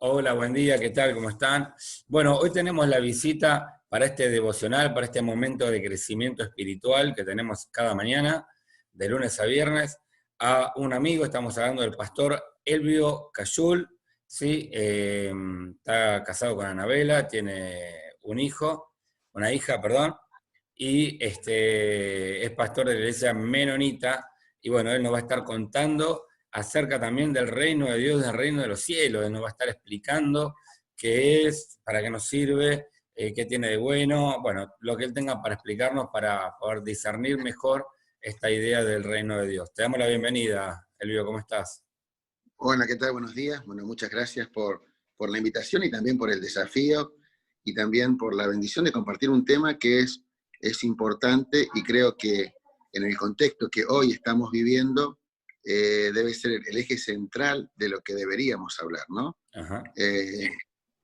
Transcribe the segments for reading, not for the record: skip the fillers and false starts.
Hola, buen día, ¿qué tal? ¿Cómo están? Bueno, hoy tenemos la visita para este devocional, para este momento de crecimiento espiritual que tenemos cada mañana, de lunes a viernes, a un amigo. Estamos hablando del pastor Elvio Cayul, ¿sí? Está casado con Anabela, tiene un hijo, una hija, perdón, y es pastor de la iglesia menonita, y bueno, él nos va a estar contando acerca también del reino de Dios, del reino de los cielos. Él nos va a estar explicando qué es, para qué nos sirve, qué tiene de bueno, bueno, lo que él tenga para explicarnos para poder discernir mejor esta idea del reino de Dios. Te damos la bienvenida, Elvio, ¿cómo estás? Hola, ¿qué tal? Buenos días. Bueno, muchas gracias por la invitación y también por el desafío y también por la bendición de compartir un tema que es importante y creo que en el contexto que hoy estamos viviendo debe ser el eje central de lo que deberíamos hablar, ¿no? Ajá. Eh,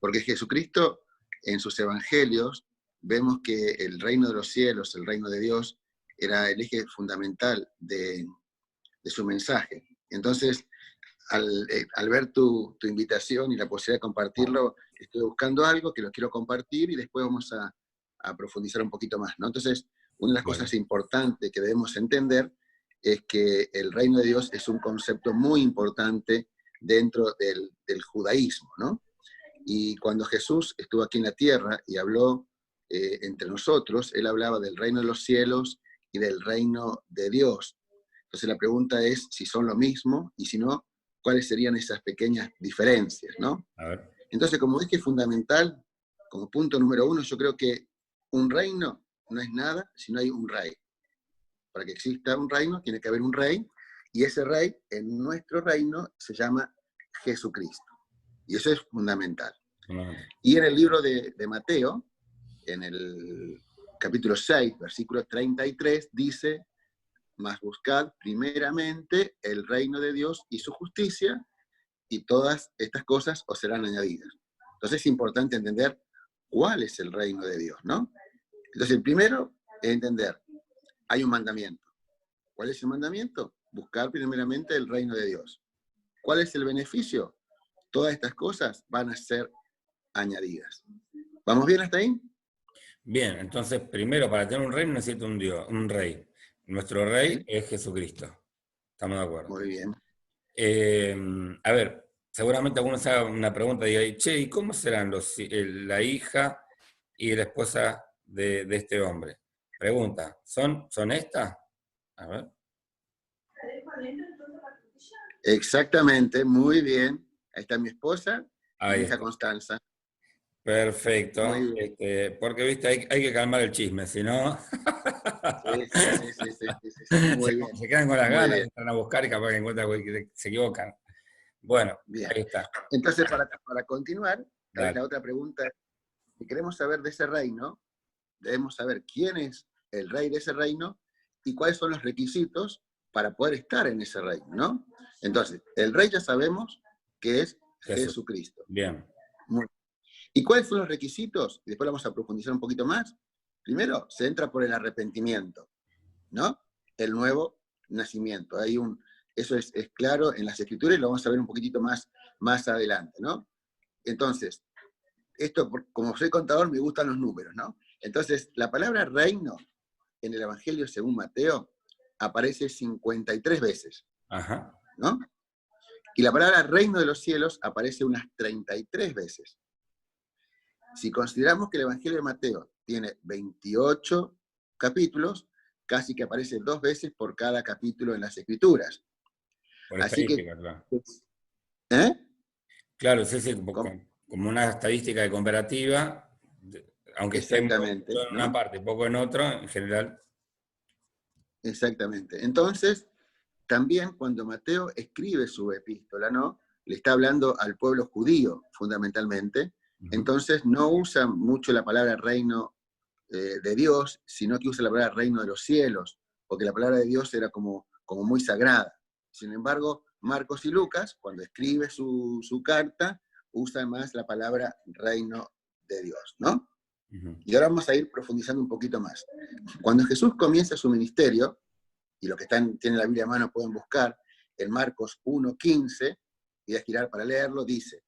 Porque Jesucristo en sus evangelios vemos que el reino de los cielos, el reino de Dios, era el eje fundamental de su mensaje. Entonces, al ver tu invitación y la posibilidad de compartirlo, estoy buscando algo que lo quiero compartir y después vamos a profundizar un poquito más, ¿no? Entonces, una de las Bueno, cosas importantes que debemos entender es que el reino de Dios es un concepto muy importante dentro del judaísmo, ¿no? Y cuando Jesús estuvo aquí en la tierra y habló entre nosotros, él hablaba del reino de los cielos y del reino de Dios. Entonces la pregunta es si son lo mismo y si no, cuáles serían esas pequeñas diferencias, ¿no? a ver. Entonces, como eje fundamental, como punto número uno, yo creo que un reino no es nada si no hay un rey. Para que exista un reino tiene que haber un rey, y ese rey en nuestro reino se llama Jesucristo. Y eso es fundamental. Fundamental. Y en el libro de Mateo, en el capítulo 6, versículo 33, dice: mas buscad primeramente el reino de Dios y su justicia, y todas estas cosas os serán añadidas. Entonces es importante entender cuál es el reino de Dios, ¿no? Entonces el primero es entender, hay un mandamiento. ¿Cuál es el mandamiento? Buscar primeramente el reino de Dios. ¿Cuál es el beneficio? Todas estas cosas van a ser añadidas. ¿Vamos bien hasta ahí? Bien, entonces primero para tener un reino necesita un Dios, un rey. Nuestro rey ¿Sí? es Jesucristo. ¿Estamos de acuerdo? Muy bien. Eh, a ver, seguramente algunos se haga una pregunta y diga, che, ¿y cómo serán la hija y la esposa de este hombre? Pregunta, ¿son estas? A ver. Exactamente, muy bien. Ahí está mi esposa y Ahí mi hija está. Constanza. Perfecto. Muy bien. Porque, viste, hay que calmar el chisme, si no, Sí, sí, sí, sí, sí, sí, sí, sí. Muy bien, se quedan con las muy ganas, bien, entran a buscar y capaz que encuentran que se equivocan. Bueno, bien. ahí está. Entonces, para continuar, tal vez Dale. la otra pregunta, si queremos saber de ese reino, debemos saber quién es el rey de ese reino y cuáles son los requisitos para poder estar en ese reino, ¿no? Entonces, el rey ya sabemos que es Jesús. Jesucristo. Bien. Muy- ¿Y cuáles son los requisitos? Y después vamos a profundizar un poquito más. Primero, se entra por el arrepentimiento, ¿no? El nuevo nacimiento. Eso es claro en las escrituras y lo vamos a ver un poquitito más adelante, ¿no? Entonces, como soy contador, me gustan los números, ¿no? Entonces, la palabra reino en el Evangelio según Mateo aparece 53 veces, Ajá. ¿no? Y la palabra reino de los cielos aparece unas 33 veces. Si consideramos que el Evangelio de Mateo tiene 28 capítulos, casi que aparece 2 veces por cada capítulo en las Escrituras. Por Así que, estadística, claro. ¿eh? Claro, sí, sí, como, ¿Cómo? como una estadística de comparativa, aunque esté mucho Exactamente, en una ¿no? parte y poco en otra, en general. Exactamente. Entonces, también cuando Mateo escribe su epístola, ¿no? Le está hablando al pueblo judío, fundamentalmente. Ujú. Entonces, no usa mucho la palabra reino de Dios, sino que usa la palabra reino de los cielos, porque la palabra de Dios era como muy sagrada. Sin embargo, Marcos y Lucas, cuando escribe su carta, usan más la palabra reino de Dios, ¿no? Ujú. Y ahora vamos a ir profundizando un poquito más. Cuando Jesús comienza su ministerio, y los que tienen la Biblia a mano pueden buscar, en Marcos 1:15, voy a girar para leerlo, dice: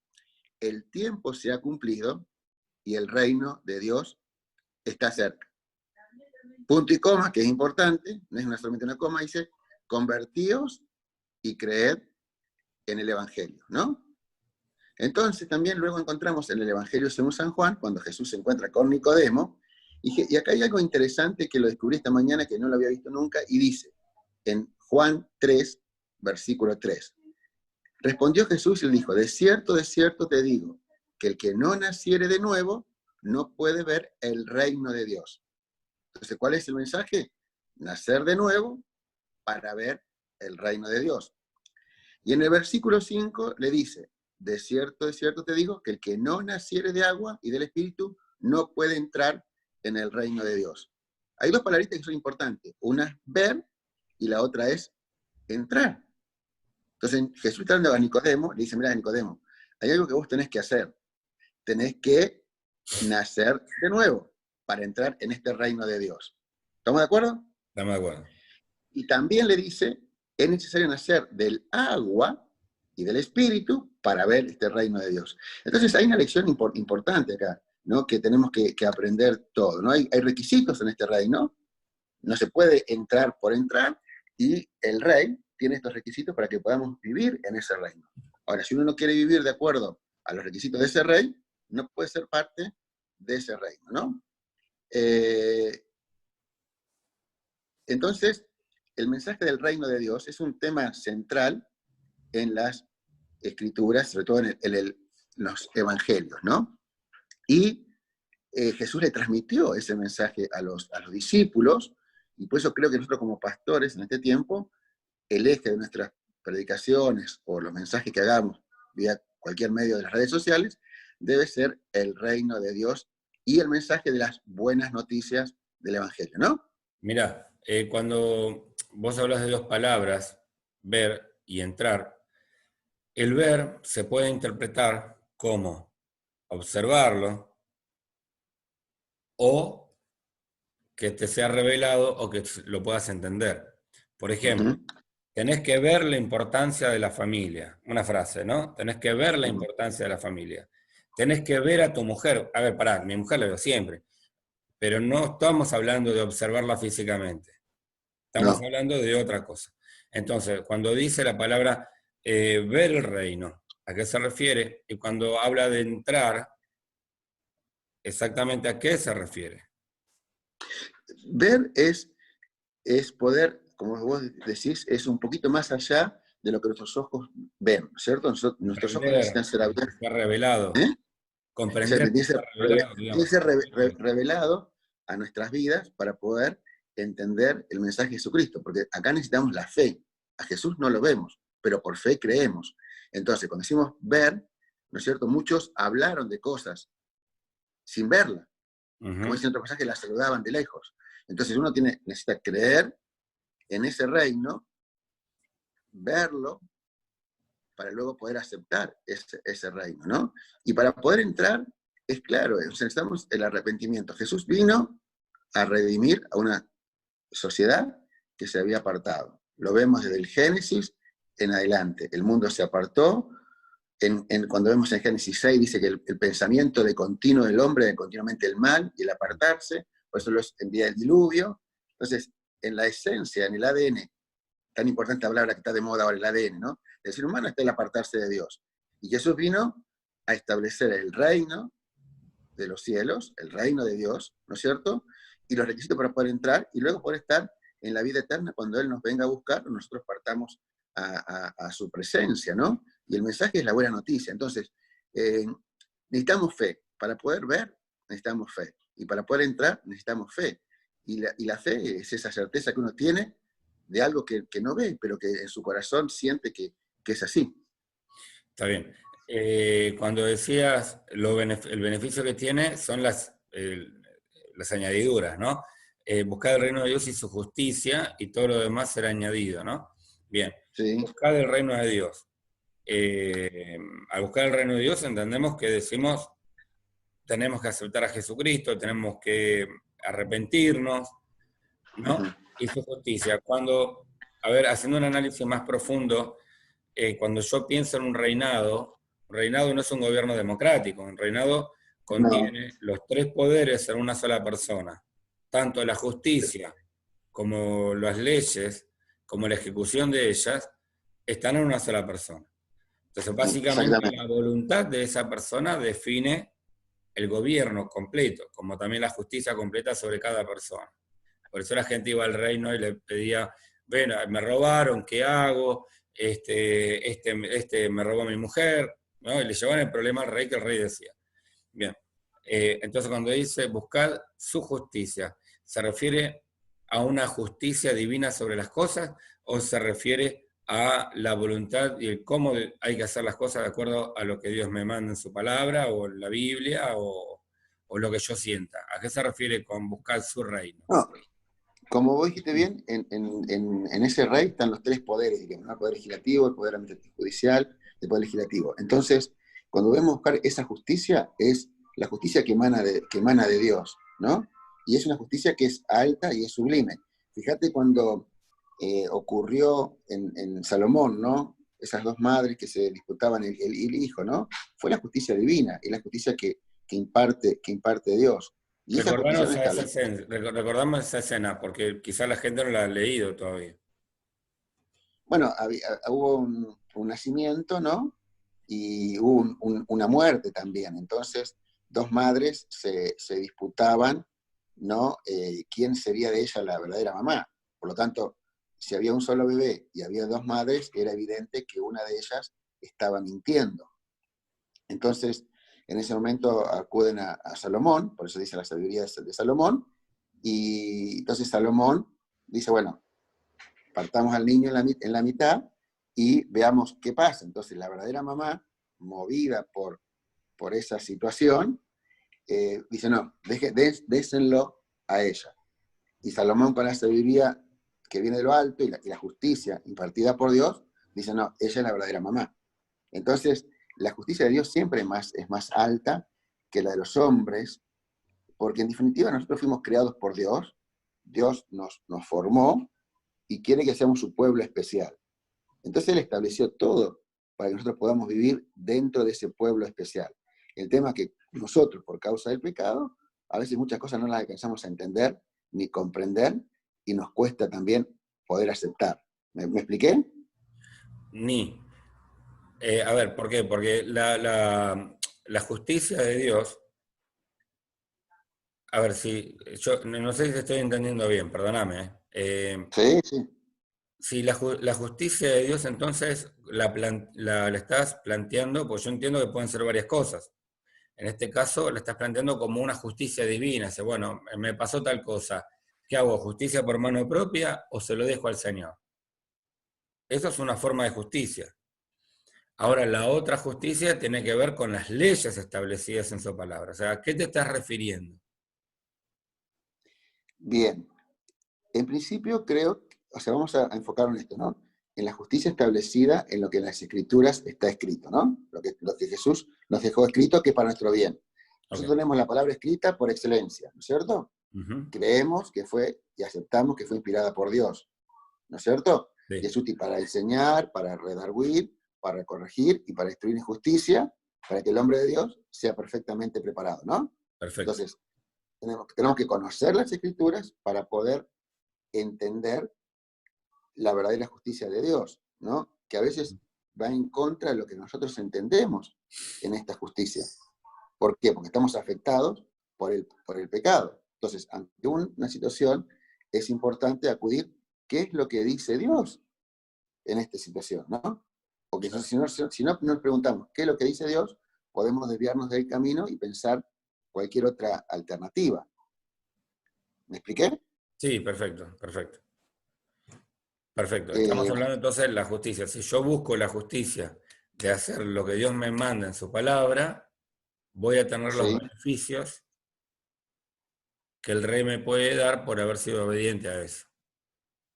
el tiempo se ha cumplido y el reino de Dios está cerca. Punto y coma, que es importante, no es solamente una coma, dice, convertíos y creed en el Evangelio, ¿no? Entonces también luego encontramos en el Evangelio según San Juan, cuando Jesús se encuentra con Nicodemo, y acá hay algo interesante que lo descubrí esta mañana que no lo había visto nunca, y dice, en Juan 3, versículo 3, respondió Jesús y le dijo, de cierto te digo, que el que no naciere de nuevo no puede ver el reino de Dios. Entonces, ¿cuál es el mensaje? Nacer de nuevo para ver el reino de Dios. Y en el versículo 5 le dice, de cierto te digo, que el que no naciere de agua y del Espíritu no puede entrar en el reino de Dios. Hay dos palabritas que son importantes. Una es ver y la otra es entrar. Entonces Jesús está hablando a Nicodemo, le dice, mira Nicodemo, hay algo que vos tenés que hacer. Tenés que nacer de nuevo para entrar en este reino de Dios. ¿Estamos de acuerdo? Estamos de acuerdo. Y también le dice, es necesario nacer del agua y del Espíritu para ver este reino de Dios. Entonces hay una lección importante acá, ¿no? Que tenemos que aprender todo, ¿no? Hay requisitos en este reino, no se puede entrar por entrar, y el rey tiene estos requisitos para que podamos vivir en ese reino. Ahora, si uno no quiere vivir de acuerdo a los requisitos de ese rey, no puede ser parte de ese reino, ¿no? Entonces, el mensaje del reino de Dios es un tema central en las escrituras, sobre todo en los evangelios, ¿no? Y Jesús le transmitió ese mensaje a los discípulos, y por eso creo que nosotros como pastores en este tiempo, el eje de nuestras predicaciones o los mensajes que hagamos vía cualquier medio de las redes sociales, debe ser el reino de Dios y el mensaje de las buenas noticias del evangelio, ¿no? Mira, cuando vos hablas de dos palabras, ver y entrar, el ver se puede interpretar como observarlo o que te sea revelado o que lo puedas entender. Por ejemplo, tenés que ver la importancia de la familia. Una frase, ¿no? Tenés que ver la importancia de la familia. Tenés que ver a tu mujer. A ver, pará, mi mujer la veo siempre. Pero no estamos hablando de observarla físicamente. Estamos No. hablando de otra cosa. Entonces, cuando dice la palabra ver el reino, ¿a qué se refiere? Y cuando habla de entrar, ¿exactamente a qué se refiere? Ver es poder, como vos decís, es un poquito más allá de lo que nuestros ojos ven, ¿cierto? Nuestros ojos Comprender necesitan ser abiertos. que está revelado. ¿Eh? O sea, Comprender que tiene está revelado, que digamos. ser revelado a nuestras vidas para poder entender el mensaje de Jesucristo, porque acá necesitamos la fe. A Jesús no lo vemos, pero por fe creemos. Entonces, cuando decimos ver, ¿no es cierto? Muchos hablaron de cosas sin verla. Como dice otro pasaje, la saludaban de lejos. Entonces uno necesita creer en ese reino, verlo, para luego poder aceptar ese reino, ¿no? Y para poder entrar, es claro, necesitamos el arrepentimiento. Jesús vino a redimir a una sociedad que se había apartado. Lo vemos desde el Génesis en adelante. El mundo se apartó. Cuando vemos en Génesis 6, dice que el pensamiento de continuo del hombre, de continuamente el mal y el apartarse, por eso lo envía el diluvio. Entonces, en la esencia, en el ADN, tan importante la palabra que está de moda ahora, el ADN, ¿no? El ser humano está el apartarse de Dios. Y Jesús vino a establecer el reino de los cielos, el reino de Dios, ¿no es cierto? Y los requisitos para poder entrar y luego poder estar en la vida eterna cuando Él nos venga a buscar, nosotros partamos a su presencia, ¿no? Y el mensaje es la buena noticia. Entonces, necesitamos fe. Para poder ver, necesitamos fe. Y para poder entrar, necesitamos fe. Y la fe es esa certeza que uno tiene de algo que no ve, pero que en su corazón siente que es así. Está bien. Cuando decías el beneficio que tiene son las añadiduras, ¿no? Buscar el reino de Dios y su justicia y todo lo demás será añadido, ¿no? Bien, Sí. buscar el reino de Dios. Al buscar el reino de Dios entendemos que decimos, tenemos que aceptar a Jesucristo, tenemos que arrepentirnos, ¿no? Y su justicia. A ver, haciendo un análisis más profundo, cuando yo pienso en un reinado, Un reinado no es un gobierno democrático, un reinado No, contiene los tres poderes en una sola persona, tanto la justicia como las leyes, como la ejecución de ellas, están en una sola persona. Entonces, básicamente, exactamente. la voluntad de esa persona define el gobierno completo, como también la justicia completa sobre cada persona. Por eso la gente iba al reino y le pedía, ven, me robaron, ¿qué hago? Este me robó mi mujer, ¿no? Y le llevaban el problema al rey, que el rey decía. Bien, entonces cuando dice buscad su justicia, ¿se refiere a una justicia divina sobre las cosas o se refiere a la voluntad y el cómo hay que hacer las cosas de acuerdo a lo que Dios me manda en su palabra o en la Biblia o lo que yo sienta? ¿A qué se refiere con buscar su reino? No, como vos dijiste bien, en ese rey están los tres poderes, digamos, ¿no? El poder legislativo, el poder judicial, el poder legislativo. Entonces, cuando debemos buscar esa justicia, es la justicia que emana de Dios, ¿no? Y es una justicia que es alta y es sublime. Fíjate cuando ocurrió en Salomón, ¿no? Esas dos madres que se disputaban el hijo, ¿no? Fue la justicia divina y la justicia que imparte Dios. Y esa justicia no establece. Recordamos esa escena, porque quizá la gente no la ha leído todavía. Bueno, hubo un nacimiento, ¿no? Y hubo una muerte también. Entonces, dos madres se disputaban, ¿no? ¿Quién sería de ella la verdadera mamá? Por lo tanto, si había un solo bebé y había dos madres, era evidente que una de ellas estaba mintiendo. Entonces, en ese momento acuden a Salomón, por eso dice la sabiduría de Salomón, y entonces Salomón dice, bueno, partamos al niño en la mitad y veamos qué pasa. Entonces, la verdadera mamá, movida por esa situación, dice, no, désenlo a ella. Y Salomón, con la sabiduría que viene de lo alto y la justicia impartida por Dios, dice, no, ella es la verdadera mamá. Entonces, la justicia de Dios siempre es más alta que la de los hombres, porque en definitiva nosotros fuimos creados por Dios, Dios nos formó y quiere que seamos su pueblo especial. Entonces Él estableció todo para que nosotros podamos vivir dentro de ese pueblo especial. El tema es que nosotros, por causa del pecado, a veces muchas cosas no las alcanzamos a entender ni comprender y nos cuesta también poder aceptar. ¿Me expliqué? Ni. A ver, ¿por qué? Porque la justicia de Dios, a ver si, yo no sé si te estoy entendiendo bien, perdóname. Sí, sí. Si la justicia de Dios entonces la estás planteando, pues yo entiendo que pueden ser varias cosas. En este caso la estás planteando como una justicia divina. Dice, bueno, me pasó tal cosa. ¿Qué hago? ¿Justicia por mano propia o se lo dejo al Señor? Eso es una forma de justicia. Ahora, la otra justicia tiene que ver con las leyes establecidas en su palabra. O sea, ¿a qué te estás refiriendo? Bien. En principio creo, o sea, vamos a enfocar en esto, ¿no? En la justicia establecida en lo que en las escrituras está escrito, ¿no? Lo que Jesús nos dejó escrito que es para nuestro bien. Ok. Nosotros tenemos la palabra escrita por excelencia, ¿no es cierto? Ujú. Creemos que fue y aceptamos que fue inspirada por Dios, ¿no es cierto? Y Sí, es útil para enseñar, para redarguir, para corregir y para instruir en justicia, para que el hombre de Dios sea perfectamente preparado, ¿no? perfecto. Entonces, tenemos que conocer las escrituras para poder entender la verdadera justicia de Dios, ¿no? Que a veces va en contra de lo que nosotros entendemos en esta justicia. ¿Por qué? Porque estamos afectados por el pecado. Entonces, ante una situación, es importante acudir, ¿qué es lo que dice Dios en esta situación, ¿no? Porque si no nos preguntamos qué es lo que dice Dios, podemos desviarnos del camino y pensar cualquier otra alternativa. ¿Me expliqué? Sí, perfecto, perfecto. Perfecto. Estamos Eh, hablando entonces de la justicia. Si yo busco la justicia de hacer lo que Dios me manda en su palabra, voy a tener los sí, beneficios que el rey me puede dar por haber sido obediente a eso.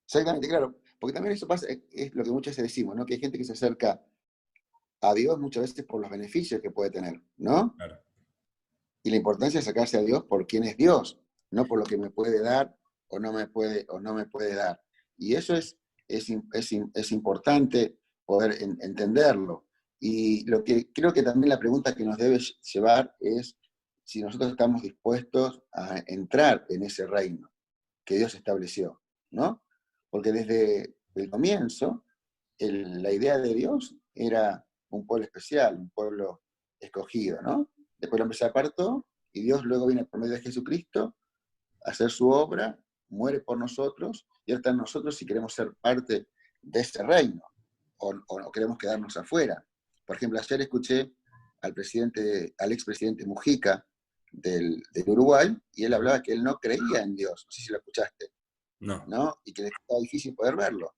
exactamente, claro. Porque también eso pasa, es lo que muchas veces decimos, ¿no? Que hay gente que se acerca a Dios muchas veces por los beneficios que puede tener, ¿no? Claro. Y la importancia es acercarse a Dios por quién es Dios, no por lo que me puede dar o no me puede dar. Y eso es importante poder entenderlo. Y lo que creo que también la pregunta que nos debe llevar es si nosotros estamos dispuestos a entrar en ese reino que Dios estableció, ¿no? Porque desde el comienzo, la idea de Dios era un pueblo especial, un pueblo escogido, ¿no? Después el hombre se apartó y Dios luego viene por medio de Jesucristo a hacer su obra, muere por nosotros y ahora está en nosotros si queremos ser parte de ese reino o no queremos quedarnos afuera. Por ejemplo, ayer escuché al expresidente Mujica del Uruguay y él hablaba que él no creía en Dios, no sé si lo escuchaste, No, ¿no? Y que estaba difícil poder verlo.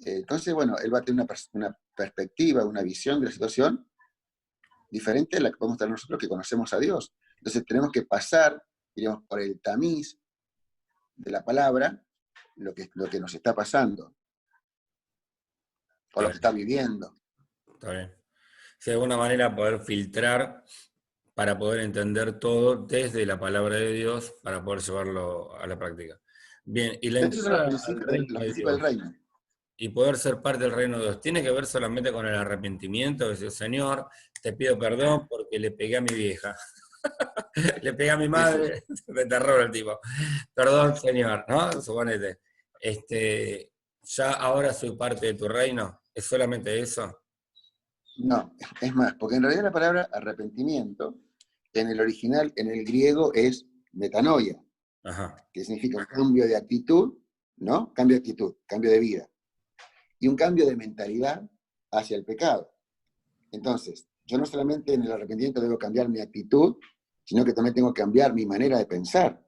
Entonces, bueno, él va a tener una perspectiva, una visión de la situación diferente a la que podemos tener nosotros que conocemos a Dios. Entonces tenemos que pasar, digamos, por el tamiz de la palabra lo que nos está pasando, o está lo que bien, está viviendo. está bien. Si de alguna manera poder filtrar para poder entender todo desde la palabra de Dios, para poder llevarlo a la práctica. Bien, y la Esos son entrada al reino los de principios del Dios reino. y poder ser parte del reino de Dios, ¿tiene que ver solamente con el arrepentimiento? Decir, Señor, te pido perdón porque le pegué a mi vieja, le pegué a mi Sí, sí. madre, de terror el tipo. Perdón, Señor, ¿no? Suponete. Ya ahora soy parte de tu reino, ¿es solamente eso? No, es más, porque en realidad la palabra arrepentimiento, en el original, en el griego, es metanoia, Ajá, que significa un cambio de actitud, ¿no? Cambio de actitud, cambio de vida. Y un cambio de mentalidad hacia el pecado. Entonces, yo no solamente en el arrepentimiento debo cambiar mi actitud, sino que también tengo que cambiar mi manera de pensar.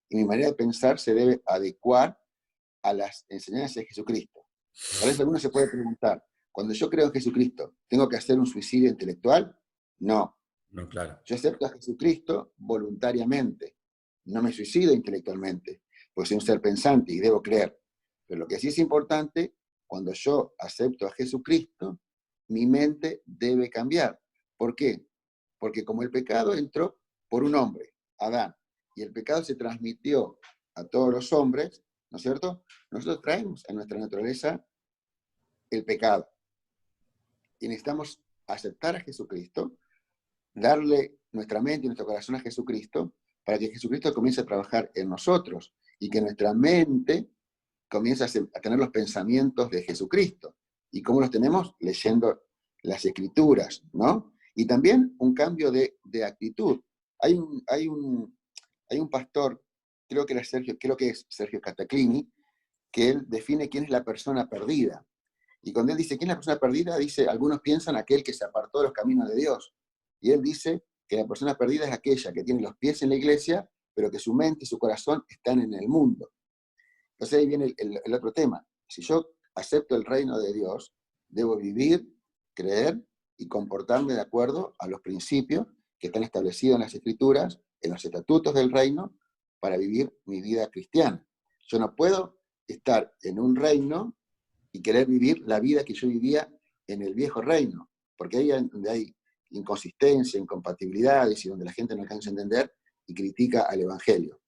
Y mi manera de pensar se debe adecuar a las enseñanzas de Jesucristo. Por eso alguno se puede preguntar, cuando yo creo en Jesucristo, ¿tengo que hacer un suicidio intelectual? No. no, claro. Yo acepto a Jesucristo voluntariamente. No me suicido intelectualmente, porque soy un ser pensante y debo creer. Pero lo que sí es importante, cuando yo acepto a Jesucristo, mi mente debe cambiar. ¿Por qué? Porque como el pecado entró por un hombre, Adán, y el pecado se transmitió a todos los hombres, ¿no es cierto? Nosotros traemos en nuestra naturaleza el pecado. Y necesitamos aceptar a Jesucristo, darle nuestra mente y nuestro corazón a Jesucristo, para que Jesucristo comience a trabajar en nosotros y que nuestra mente comience a tener los pensamientos de Jesucristo. ¿Y cómo los tenemos? Leyendo las Escrituras, ¿no? Y también un cambio de actitud. Hay un pastor, creo que es Sergio Cataclini, que él define quién es la persona perdida. Y cuando él dice quién es la persona perdida, dice, algunos piensan aquel que se apartó de los caminos de Dios. Y él dice que la persona perdida es aquella que tiene los pies en la iglesia, pero que su mente y su corazón están en el mundo. Entonces ahí viene el otro tema. Si yo acepto el reino de Dios, debo vivir, creer y comportarme de acuerdo a los principios que están establecidos en las Escrituras, en los estatutos del reino, para vivir mi vida cristiana. Yo no puedo estar en un reino y querer vivir la vida que yo vivía en el viejo reino, porque ahí es donde hay inconsistencia, incompatibilidades y donde la gente no alcanza a entender y critica al Evangelio.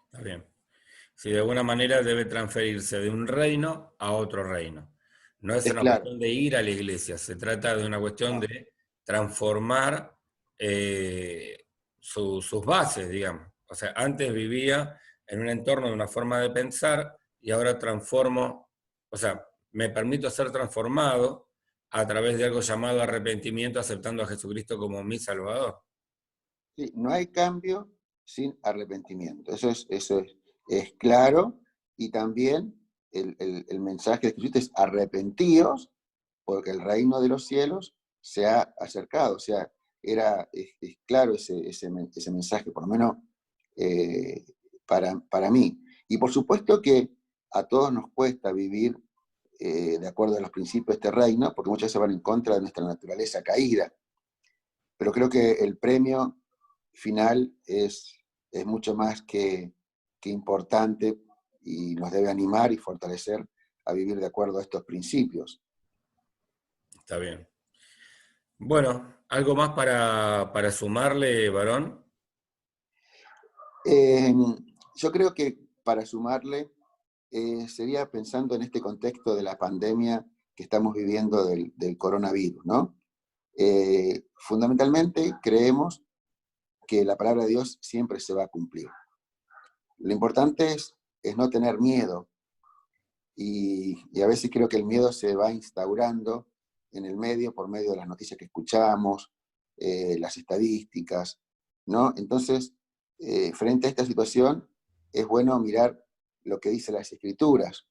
Está bien. Si de alguna manera debe transferirse de un reino a otro reino. No es Es una claro, cuestión de ir a la iglesia, se trata de una cuestión no, de transformar sus bases, digamos. O sea, antes vivía en un entorno de una forma de pensar y ahora transformo, o sea, me permito ser transformado a través de algo llamado arrepentimiento, aceptando a Jesucristo como mi Salvador. sí, no hay cambio sin arrepentimiento. Es claro y también el mensaje de Jesucristo es arrepentíos porque el reino de los cielos se ha acercado. O sea, es claro ese mensaje, por lo menos eh, para mí. Y por supuesto que a todos nos cuesta vivir de acuerdo a los principios de este reino, porque muchas veces van en contra de nuestra naturaleza caída. Pero creo que el premio final es mucho más que importante y nos debe animar y fortalecer a vivir de acuerdo a estos principios. Está bien. Bueno, ¿algo más para sumarle, varón? Eh, yo creo que para sumarle, sería pensando en este contexto de la pandemia que estamos viviendo del coronavirus, ¿no? Fundamentalmente creemos que la palabra de Dios siempre se va a cumplir. Lo importante es no tener miedo, y a veces creo que el miedo se va instaurando en el medio por medio de las noticias que escuchamos, las estadísticas, ¿no? Entonces, frente a esta situación, es bueno mirar lo que dicen las Escrituras.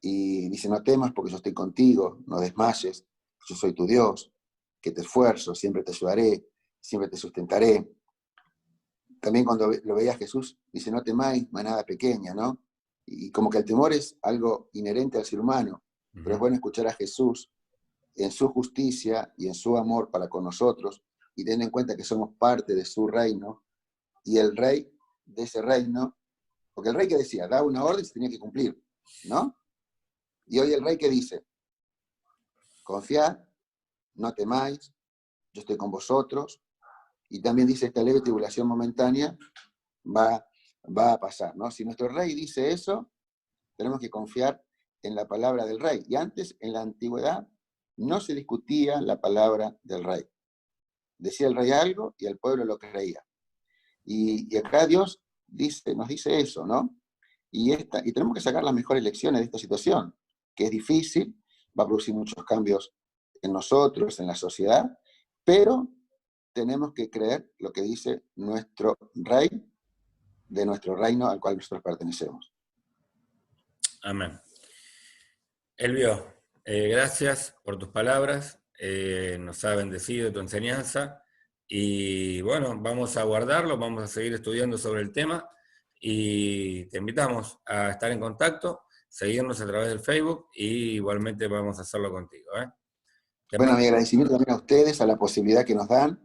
Y dice, no temas porque yo estoy contigo, no desmayes, yo soy tu Dios, que te esfuerzo, siempre te ayudaré, siempre te sustentaré. También cuando lo veía Jesús, dice, no temáis, manada pequeña, ¿no? Y como que el temor es algo inherente al ser humano, pero es bueno escuchar a Jesús en su justicia y en su amor para con nosotros, y tener en cuenta que somos parte de su reino, y el rey de ese reino, porque el rey que decía, daba una orden y se tenía que cumplir, ¿no? Y hoy el rey que dice, confiad, no temáis, yo estoy con vosotros, y también dice, esta leve tribulación momentánea va a pasar, ¿no? Si nuestro rey dice eso, tenemos que confiar en la palabra del rey. Y antes, en la antigüedad, no se discutía la palabra del rey. Decía el rey algo y el pueblo lo creía. Y acá Dios nos dice eso, ¿no? Y tenemos que sacar las mejores lecciones de esta situación, que es difícil, va a producir muchos cambios en nosotros, en la sociedad, pero tenemos que creer lo que dice nuestro rey, de nuestro reino al cual nosotros pertenecemos. Amén. Elvio, gracias por tus palabras, nos ha bendecido tu enseñanza, y bueno, vamos a guardarlo, vamos a seguir estudiando sobre el tema, y te invitamos a estar en contacto, seguirnos a través del Facebook, y igualmente vamos a hacerlo contigo. Bueno, mi agradecimiento también a ustedes, a la posibilidad que nos dan,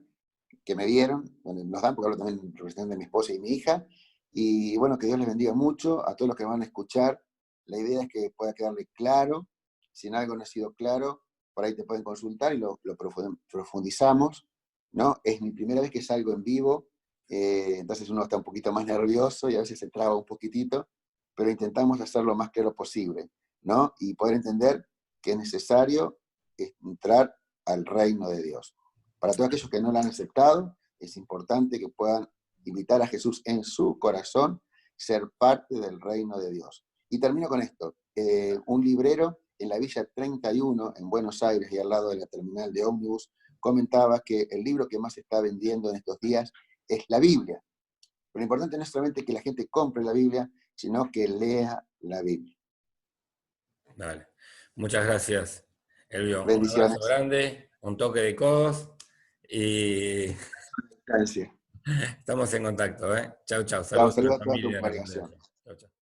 que me dieron, bueno, nos dan, porque hablo también en representación de mi esposa y mi hija, y bueno, que Dios les bendiga mucho a todos los que van a escuchar. La idea es que pueda quedarle claro. Si en algo no ha sido claro, por ahí te pueden consultar y lo profundizamos, ¿no? Es mi primera vez que salgo en vivo, entonces uno está un poquito más nervioso y a veces se traba un poquitito, pero intentamos hacerlo lo más claro posible, ¿no? Y poder entender que es necesario entrar al reino de Dios. Para todos aquellos que no lo han aceptado, es importante que puedan invitar a Jesús en su corazón, ser parte del reino de Dios. Y termino con esto. Un librero en la Villa 31, en Buenos Aires, y al lado de la terminal de ómnibus, comentaba que el libro que más se está vendiendo en estos días es la Biblia. Pero lo importante no es solamente que la gente compre la Biblia, sino que lea la Biblia. Vale. Muchas gracias, Elvio. Un abrazo Bendiciones. grande, un toque de codos, y Gracias. estamos en contacto. Chau, chau. Chao, Saludos a la saludos a toda tu familia, a la congregación. congregación. Chau, chau.